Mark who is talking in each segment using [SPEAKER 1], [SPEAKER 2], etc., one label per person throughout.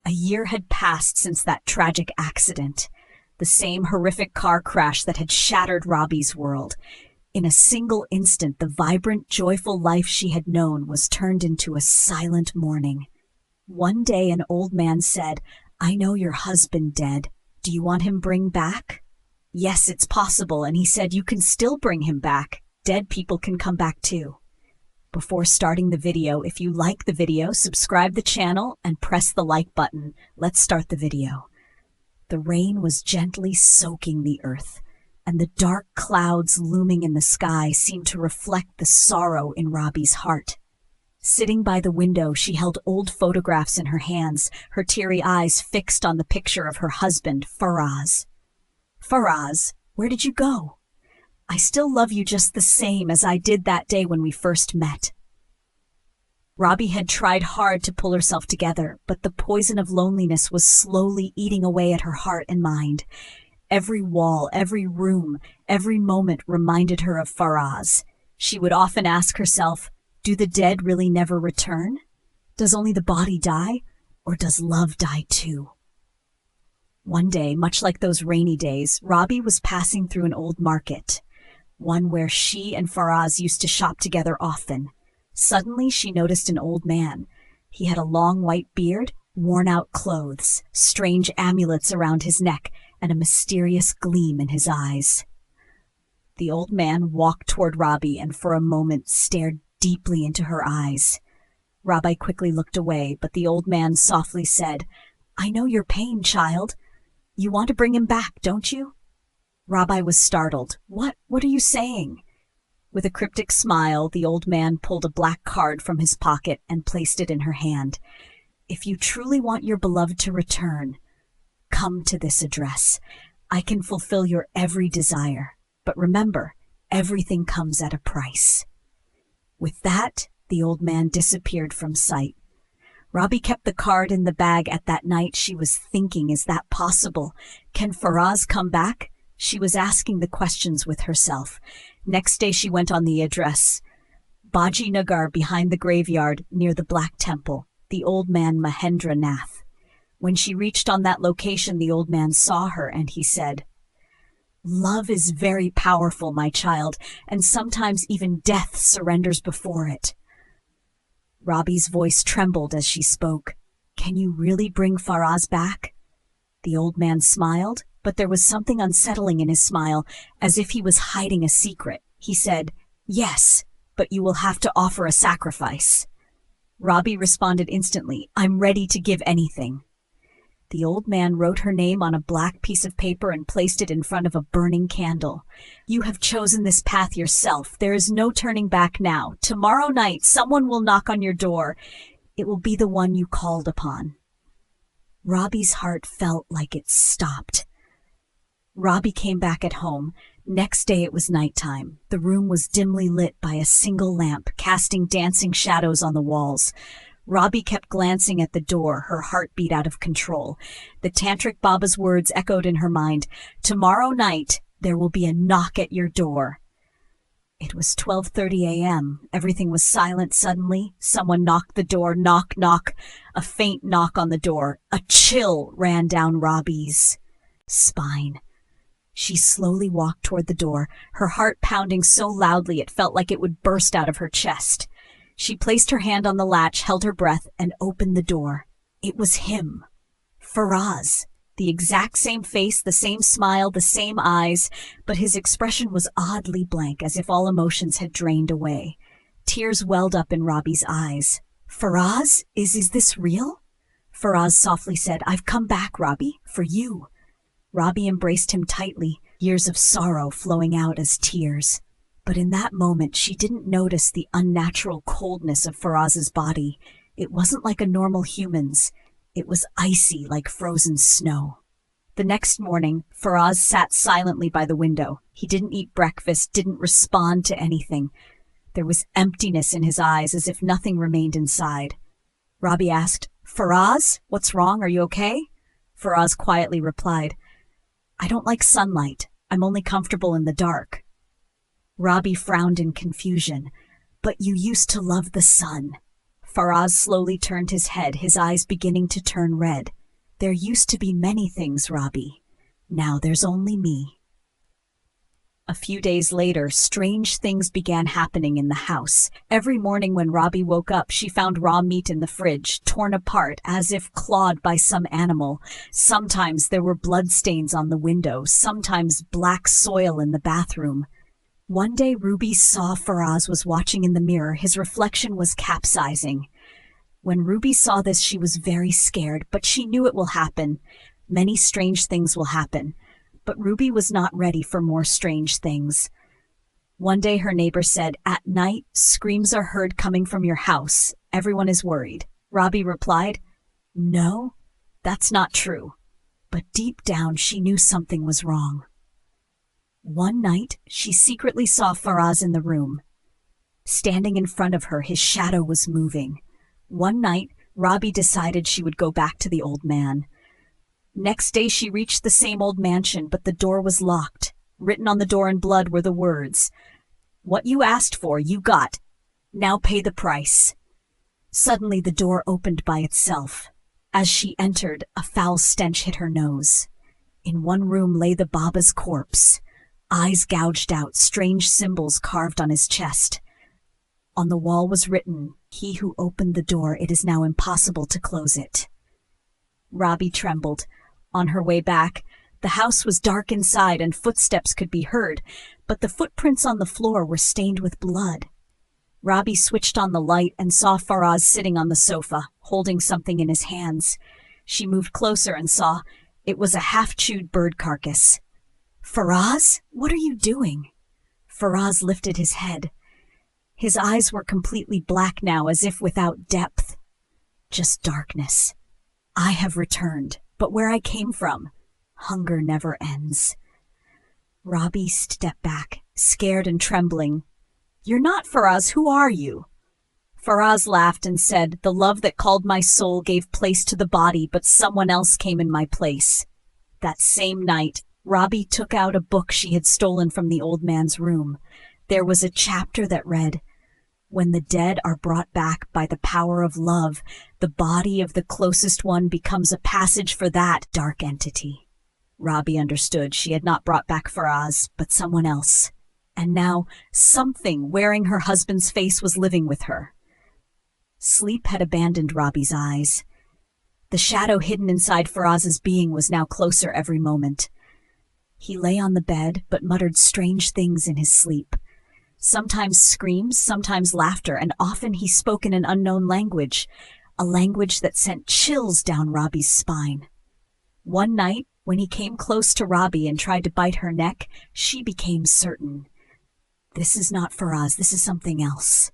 [SPEAKER 1] A year had passed since that tragic accident, the same horrific car crash that had shattered Robbie's world. In a single instant, the vibrant, joyful life she had known was turned into a silent mourning. One day an old man said, "I know your husband dead. Do you want him bring back?" "Yes, it's possible," and he said, "You can still bring him back. Dead people can come back too." Before starting the video, if you like the video, subscribe the channel and press the like button. Let's start the video. The rain was gently soaking the earth, and the dark clouds looming in the sky seemed to reflect the sorrow in Robbie's heart. Sitting by the window, she held old photographs in her hands, her teary eyes fixed on the picture of her husband, Faraz. "Faraz, where did you go? I still love you just the same as I did that day when we first met." Robbie had tried hard to pull herself together, but the poison of loneliness was slowly eating away at her heart and mind. Every wall, every room, every moment reminded her of Faraz. She would often ask herself, do the dead really never return? Does only the body die, or does love die too? One day, much like those rainy days, Robbie was passing through an old market, one where she and Faraz used to shop together often. Suddenly, she noticed an old man. He had a long white beard, worn-out clothes, strange amulets around his neck, and a mysterious gleam in his eyes. The old man walked toward Robbie and for a moment stared deeply into her eyes. Robbie quickly looked away, but the old man softly said, "I know your pain, child. You want to bring him back, don't you?" Robbie was startled. What are you saying?" With a cryptic smile, the old man pulled a black card from his pocket and placed it in her hand. "If you truly want your beloved to return, come to this address. I can fulfill your every desire. But remember, everything comes at a price." With that, the old man disappeared from sight. Robbie kept the card in the bag. At that night, she was thinking, is that possible? Can Faraz come back? She was asking the questions with herself. Next day she went on the address. Baji Nagar, behind the graveyard near the Black Temple, the old man Mahendra Nath. When she reached on that location, the old man saw her and he said, "Love is very powerful, my child, and sometimes even death surrenders before it." Robbie's voice trembled as she spoke. "Can you really bring Faraz back?" The old man smiled, but there was something unsettling in his smile, as if he was hiding a secret. He said, "Yes, but you will have to offer a sacrifice." Robbie responded instantly, "I'm ready to give anything." The old man wrote her name on a black piece of paper and placed it in front of a burning candle. "You have chosen this path yourself. There is no turning back now. Tomorrow night, someone will knock on your door. It will be the one you called upon." Robbie's heart felt like it stopped. Robbie came back at home. Next day it was nighttime. The room was dimly lit by a single lamp, casting dancing shadows on the walls. Robbie kept glancing at the door, her heart beat out of control. The Tantric Baba's words echoed in her mind. "Tomorrow night, there will be a knock at your door." It was 12:30 a.m. Everything was silent suddenly. Someone knocked the door. Knock, knock. A faint knock on the door. A chill ran down Robbie's spine. She slowly walked toward the door, her heart pounding so loudly it felt like it would burst out of her chest. She placed her hand on the latch, held her breath, and opened the door. It was him. Faraz. The exact same face, the same smile, the same eyes, but his expression was oddly blank, as if all emotions had drained away. Tears welled up in Robbie's eyes. "Faraz, is this real?" Faraz softly said, "I've come back, Robbie, for you." Robbie embraced him tightly, years of sorrow flowing out as tears. But in that moment, she didn't notice the unnatural coldness of Faraz's body. It wasn't like a normal human's. It was icy like frozen snow. The next morning, Faraz sat silently by the window. He didn't eat breakfast, didn't respond to anything. There was emptiness in his eyes, as if nothing remained inside. Robbie asked, "Faraz, what's wrong? Are you okay?" Faraz quietly replied, "I don't like sunlight. I'm only comfortable in the dark." Robbie frowned in confusion. "But you used to love the sun." Faraz slowly turned his head, his eyes beginning to turn red. There used to be many things, Robbie. Now there's only me. A few days later, strange things began happening in the house. Every morning when Robbie woke up, she found raw meat in the fridge, torn apart as if clawed by some animal. Sometimes there were bloodstains on the window, sometimes black soil in the bathroom. One day Ruby saw Faraz was watching in the mirror. His reflection was capsizing. When Ruby saw this, she was very scared, but she knew it will happen. Many strange things will happen. But Ruby was not ready for more strange things. One day her neighbor said, "At night, screams are heard coming from your house. Everyone is worried." Robbie replied, "No, that's not true." But deep down she knew something was wrong. One night, she secretly saw Faraz in the room. Standing in front of her, his shadow was moving. One night, Robbie decided she would go back to the old man. Next day she reached the same old mansion, but the door was locked. Written on the door in blood were the words, "What you asked for, you got. Now pay the price." Suddenly the door opened by itself. As she entered, a foul stench hit her nose. In one room lay the Baba's corpse, eyes gouged out, strange symbols carved on his chest. On the wall was written, "He who opened the door, it is now impossible to close it." Robbie trembled. On her way back, the house was dark inside and footsteps could be heard, but the footprints on the floor were stained with blood. Robbie switched on the light and saw Faraz sitting on the sofa, holding something in his hands. She moved closer and saw it was a half-chewed bird carcass. "Faraz, what are you doing?" Faraz lifted his head. His eyes were completely black now, as if without depth. Just darkness. "I have returned, but where I came from, hunger never ends." Robbie stepped back, scared and trembling. "You're not Faraz. Who are you?" Faraz laughed and said, "The love that called my soul gave place to the body, but someone else came in my place." That same night, Robbie took out a book she had stolen from the old man's room. There was a chapter that read, "When the dead are brought back by the power of love, the body of the closest one becomes a passage for that dark entity." Robbie understood she had not brought back Faraz, but someone else. And now something wearing her husband's face was living with her. Sleep had abandoned Robbie's eyes. The shadow hidden inside Faraz's being was now closer every moment. He lay on the bed, but muttered strange things in his sleep. Sometimes screams, sometimes laughter, and often he spoke in an unknown language, a language that sent chills down Robbie's spine. One night, when he came close to Robbie and tried to bite her neck, she became certain. This is not Faraz, this is something else.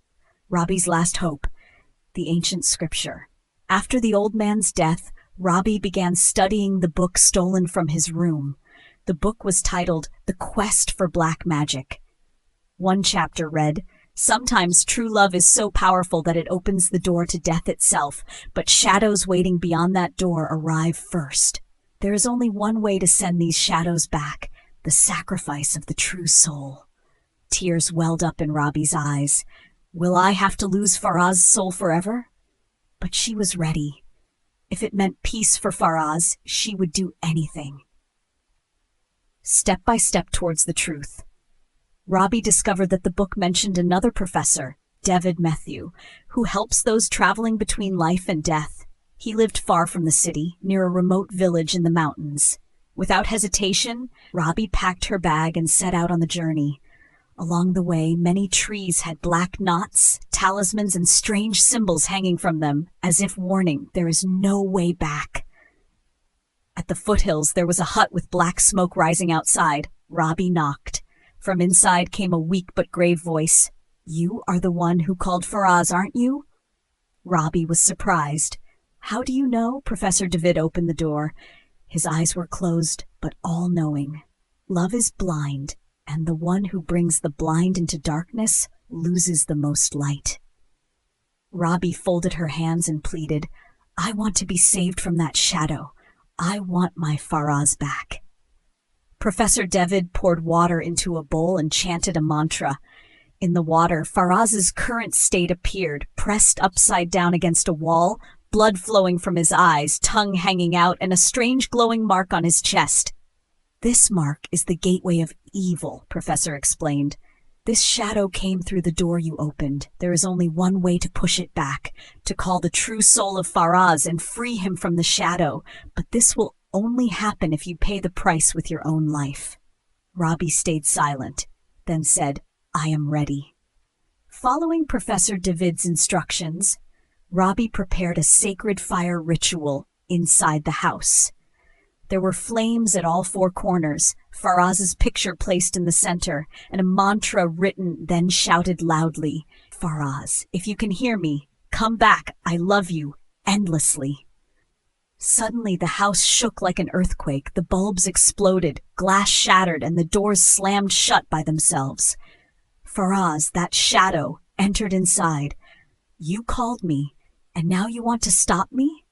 [SPEAKER 1] Robbie's last hope, the ancient scripture. After the old man's death, Robbie began studying the book stolen from his room. The book was titled The Quest for Black Magic. One chapter read, "Sometimes true love is so powerful that it opens the door to death itself, but shadows waiting beyond that door arrive first. There is only one way to send these shadows back, the sacrifice of the true soul." Tears welled up in Robbie's eyes. Will I have to lose Faraz's soul forever? But she was ready. If it meant peace for Faraz, she would do anything. Step by step towards the truth. Robbie discovered that the book mentioned another professor, David Matthew, who helps those traveling between life and death. He lived far from the city, near a remote village in the mountains. Without hesitation, Robbie packed her bag and set out on the journey. Along the way, many trees had black knots, talismans, and strange symbols hanging from them, as if warning there is no way back. At the foothills, there was a hut with black smoke rising outside. Robbie knocked. From inside came a weak but grave voice. "You are the one who called Faraz, aren't you?" Robbie was surprised. "How do you know?" Professor David opened the door. His eyes were closed, but all-knowing. Love is blind, and the one who brings the blind into darkness loses the most light. Robbie folded her hands and pleaded, "I want to be saved from that shadow. I want my Faraz back." Professor David poured water into a bowl and chanted a mantra. In the water, Faraz's current state appeared, pressed upside down against a wall, blood flowing from his eyes, tongue hanging out, and a strange glowing mark on his chest. "This mark is the gateway of evil," Professor explained. "This shadow came through the door you opened. There is only one way to push it back, to call the true soul of Faraz and free him from the shadow. But this will only happen if you pay the price with your own life." Robbie stayed silent, then said, "I am ready." Following Professor David's instructions, Robbie prepared a sacred fire ritual inside the house. There were flames at all four corners, Faraz's picture placed in the center, and a mantra written, then shouted loudly, "Faraz, if you can hear me, come back, I love you, endlessly." Suddenly the house shook like an earthquake, the bulbs exploded, glass shattered, and the doors slammed shut by themselves. Faraz, that shadow, entered inside. "You called me, and now you want to stop me?"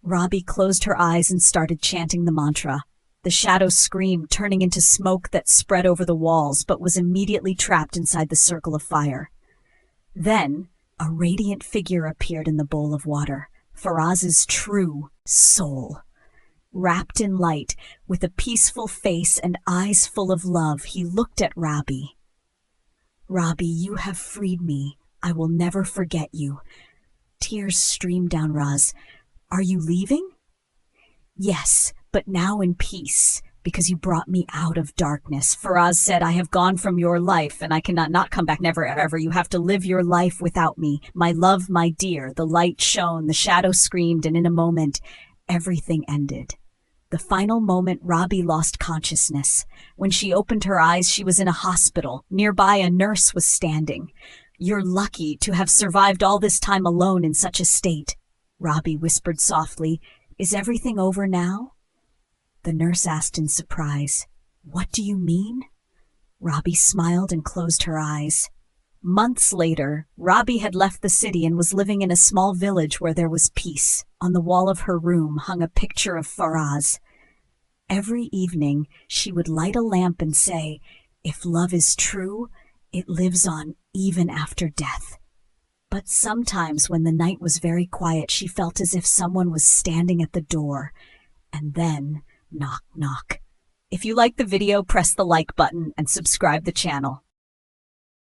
[SPEAKER 1] Robbie closed her eyes and started chanting the mantra. The shadow screamed, turning into smoke that spread over the walls, but was immediately trapped inside the circle of fire. Then, a radiant figure appeared in the bowl of water, Faraz's true soul. Wrapped in light, with a peaceful face and eyes full of love, he looked at Robbie. "Robbie, you have freed me. I will never forget you." Tears streamed down Raz. "Are you leaving?" "Yes, but now in peace, because you brought me out of darkness." Faraz said, "I have gone from your life, and I cannot not come back, never, ever. You have to live your life without me. My love, my dear." The light shone, the shadow screamed, and in a moment, everything ended. The final moment, Robbie lost consciousness. When she opened her eyes, she was in a hospital. Nearby, a nurse was standing. "You're lucky to have survived all this time alone in such a state." Robbie whispered softly, "Is everything over now?" The nurse asked in surprise, "What do you mean?" Robbie smiled and closed her eyes. Months later, Robbie had left the city and was living in a small village where there was peace. On the wall of her room hung a picture of Faraz. Every evening, she would light a lamp and say, "If love is true, it lives on even after death." But sometimes when the night was very quiet, she felt as if someone was standing at the door. And then, knock, knock. If you liked the video, press the like button and subscribe the channel.